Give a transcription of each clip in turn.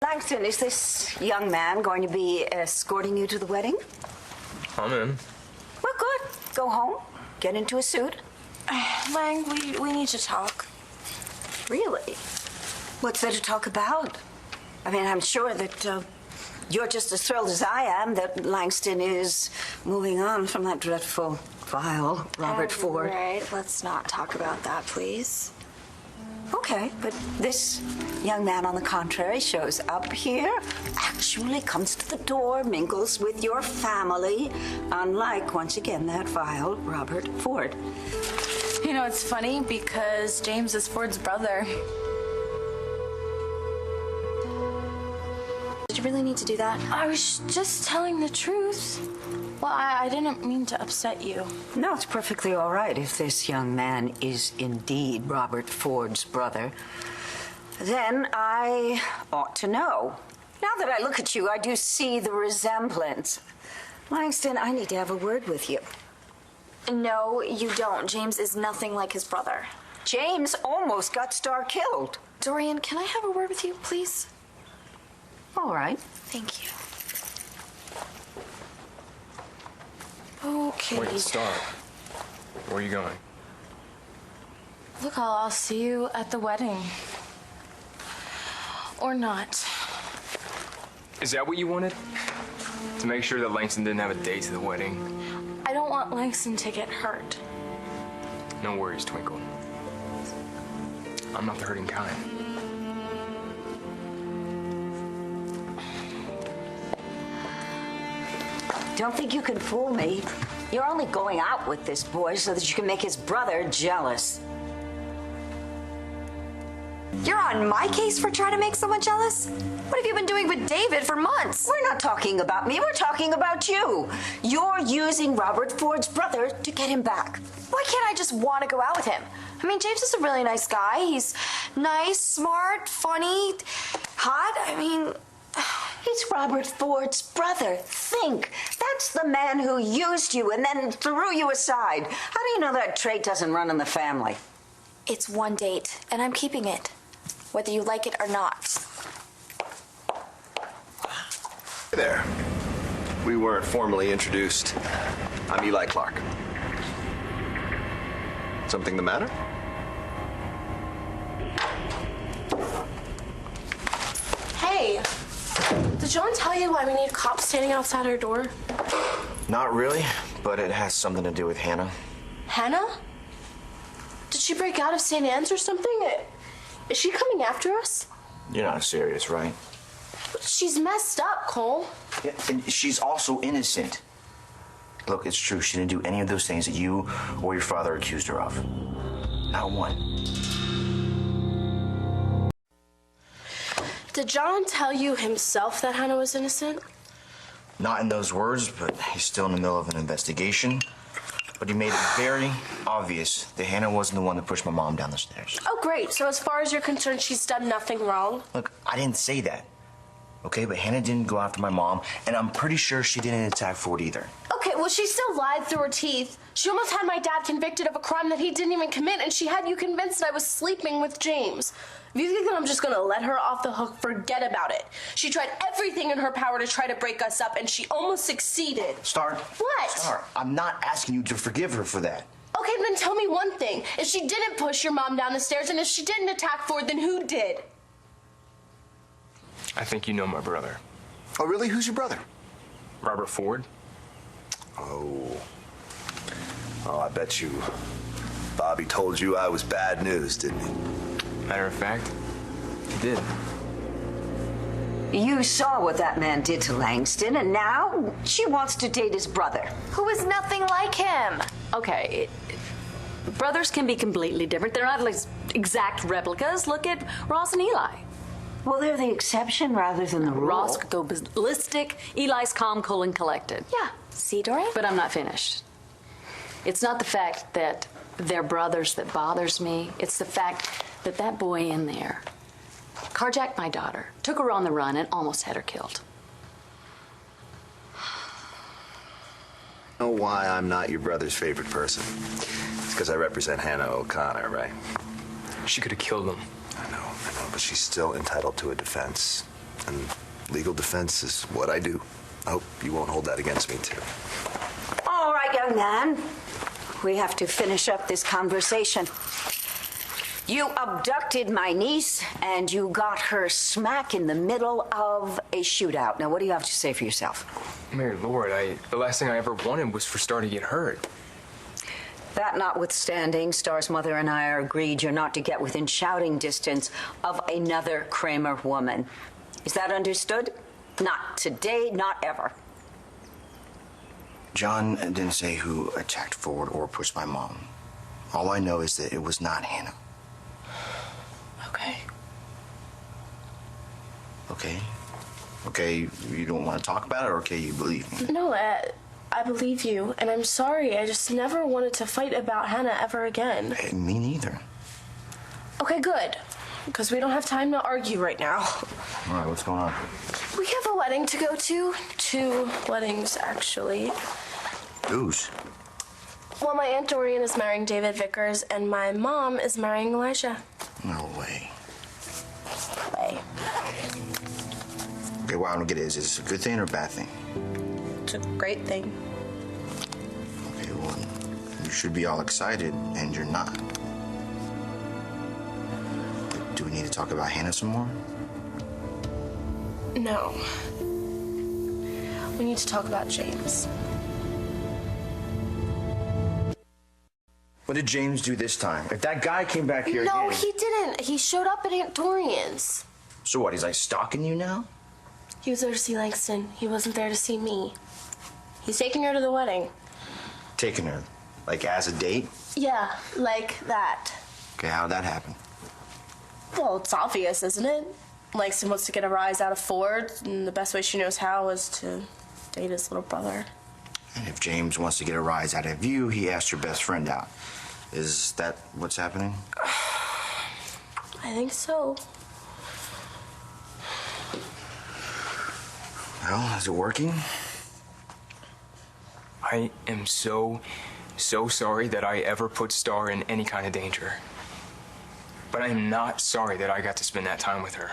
Langston, is this young man going to be escorting you to the wedding? I'm in. Well, good. Go home, get into a suit. Lang, we need to talk. Really? What's there to talk about? I mean, I'm sure that you're just as thrilled as I am that Langston is moving on from that dreadful, vile Robert Ford. Right, let's not talk about that, please. Okay, but this young man, on the contrary, shows up here, actually comes to the door, mingles with your family, unlike, once again, that vile Robert Ford. You know, it's funny because James is Ford's brother. Did you really need to do that? I was just telling the truth. Well, I didn't mean to upset you. No, it's perfectly all right if this young man is indeed Robert Ford's brother. Then I ought to know. Now that I look at you, I do see the resemblance. Langston, I need to have a word with you. No, you don't. James is nothing like his brother. James almost got Starr killed. Dorian, can I have a word with you, please? All right. Thank you. Okay. Wait, Starr. Where are you going? Look, I'll see you at the wedding. Or not. Is that what you wanted? To make sure that Langston didn't have a date to the wedding? I don't want Langston to get hurt. No worries, Twinkle. I'm not the hurting kind. Don't think you can fool me. You're only going out with this boy so that you can make his brother jealous. You're on my case for trying to make someone jealous? What have you been doing with David for months? We're not talking about me, we're talking about you. You're using Robert Ford's brother to get him back. Why can't I just want to go out with him? I mean, James is a really nice guy. He's nice, smart, funny, hot. I mean... He's Robert Ford's brother. Think. That's the man who used you and then threw you aside. How do you know that trait doesn't run in the family? It's one date, and I'm keeping it, whether you like it or not. Hey there. We weren't formally introduced. I'm Eli Clark. Something the matter? Hey, did John tell you why we need cops standing outside our door? Not really, but it has something to do with Hannah. Hannah? Did she break out of St. Anne's or something? Is she coming after us? You're not serious, right? She's messed up, Cole. Yeah, and she's also innocent. Look, it's true. She didn't do any of those things that you or your father accused her of. Not one. Did John tell you himself that Hannah was innocent? Not in those words, but he's still in the middle of an investigation. But he made it very obvious that Hannah wasn't the one that pushed my mom down the stairs. Oh, great. So as far as you're concerned, she's done nothing wrong? Look, I didn't say that. Okay, but Hannah didn't go after my mom, and I'm pretty sure she didn't attack Ford either. Okay, well, she still lied through her teeth. She almost had my dad convicted of a crime that he didn't even commit, and she had you convinced that I was sleeping with James. If you think that I'm just gonna let her off the hook, forget about it. She tried everything in her power to try to break us up, and she almost succeeded. Starr. What? Starr, I'm not asking you to forgive her for that. Okay, then tell me one thing. If she didn't push your mom down the stairs, and if she didn't attack Ford, then who did? I think you know my brother. Oh, really? Who's your brother? Robert Ford? Oh, I bet you Bobby told you I was bad news, didn't he? Matter of fact, he did. You saw what that man did to Langston, and now she wants to date his brother. Who is nothing like him? Okay, brothers can be completely different. They're not like exact replicas. Look at Ross and Eli. Well, they're the exception rather than the rule. Ross could go ballistic. Eli's calm, cool, and collected. Yeah. See, Dorian? But I'm not finished. It's not the fact that they're brothers that bothers me. It's the fact that that boy in there carjacked my daughter, took her on the run, and almost had her killed. Know why I'm not your brother's favorite person? It's because I represent Hannah O'Connor, right? She could have killed him. I know, but she's still entitled to a defense. And legal defense is what I do. I hope you won't hold that against me, too. All right, young man. We have to finish up this conversation. You abducted my niece, and you got her smack in the middle of a shootout. Now, what do you have to say for yourself? Mary Lord, the last thing I ever wanted was for Starr to get hurt. That notwithstanding, Starr's mother and I are agreed you're not to get within shouting distance of another Kramer woman. Is that understood? Not today, not ever. John didn't say who attacked Ford or pushed my mom. All I know is that it was not Hannah. Okay. Okay? Okay, you don't want to talk about it, or okay, you believe me? No, I believe you, and I'm sorry. I just never wanted to fight about Hannah ever again. Hey, me neither. Okay, good. Because we don't have time to argue right now. All right, what's going on? We have a wedding to go to. 2 weddings, actually. Whose? Well, my Aunt Dorian is marrying David Vickers, and my mom is marrying Elijah. No way. Way. Okay, well, I don't get it. Is this a good thing or a bad thing? It's a great thing. Okay, well, you should be all excited, and you're not. Do we need to talk about Hannah some more? No. We need to talk about James. What did James do this time? If that guy came back here No, again... he didn't. He showed up at Aunt Dorian's. So what, he's like stalking you now? He was there to see Langston. He wasn't there to see me. He's taking her to the wedding. Taking her, like, as a date? Yeah, like that. Okay, how'd that happen? Well, it's obvious, isn't it? Langston wants to get a rise out of Ford, and the best way she knows how is to date his little brother. And if James wants to get a rise out of you, he asked your best friend out. Is that what's happening? I think so. Well, is it working? I am so sorry that I ever put Starr in any kind of danger. But I am not sorry that I got to spend that time with her.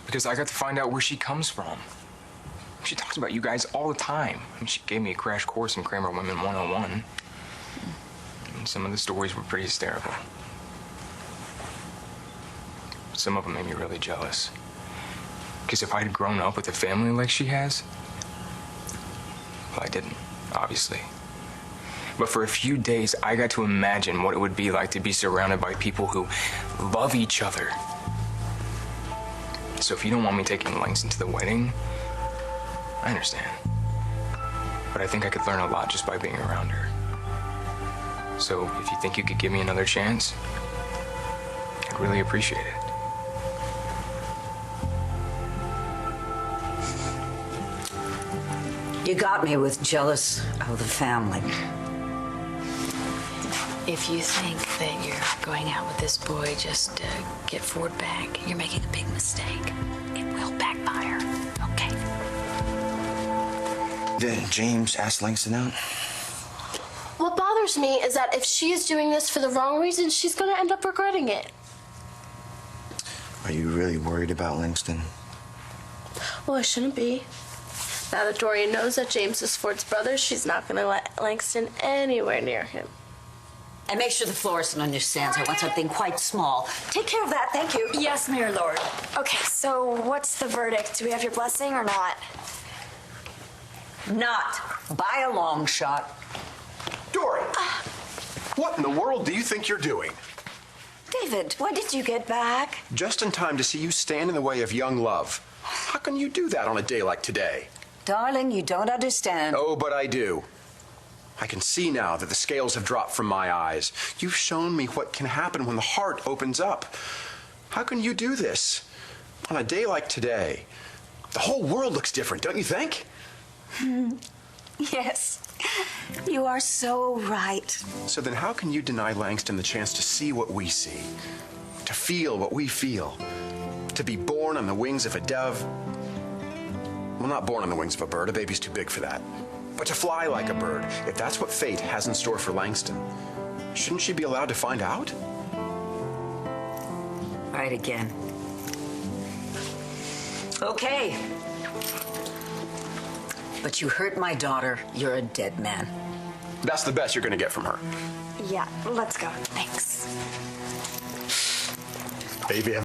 Because I got to find out where she comes from. She talks about you guys all the time. I mean, she gave me a crash course in Kramer Women 101. And some of the stories were pretty hysterical. Some of them made me really jealous. Because if I had grown up with a family like she has, well, I didn't, obviously. But for a few days, I got to imagine what it would be like to be surrounded by people who love each other. So if you don't want me taking Langston to the wedding, I understand. But I think I could learn a lot just by being around her. So if you think you could give me another chance, I'd really appreciate it. You got me with jealous of the family. If you think that you're going out with this boy just to get Ford back, you're making a big mistake. It will backfire, okay? Did James ask Langston out? What bothers me is that if she is doing this for the wrong reason, she's going to end up regretting it. Are you really worried about Langston? Well, I shouldn't be. Now that Dorian knows that James is Ford's brother, she's not going to let Langston anywhere near him. And make sure the florist understands I want something quite small. Take care of that, thank you. Yes, Mayor Lord. Okay, so what's the verdict? Do we have your blessing or not? Not by a long shot. Dory! What in the world do you think you're doing? David, when did you get back? Just in time to see you stand in the way of young love. How can you do that on a day like today? Darling, you don't understand. Oh, but I do. I can see now that the scales have dropped from my eyes. You've shown me what can happen when the heart opens up. How can you do this? On a day like today, the whole world looks different, don't you think? Yes, you are so right. So then how can you deny Langston the chance to see what we see? To feel what we feel? To be born on the wings of a dove? Well, not born on the wings of a bird. A baby's too big for that. But to fly like a bird, if that's what fate has in store for Langston, shouldn't she be allowed to find out? Right again. Okay. But you hurt my daughter, you're a dead man. That's the best you're gonna get from her. Yeah, let's go. Thanks. Baby,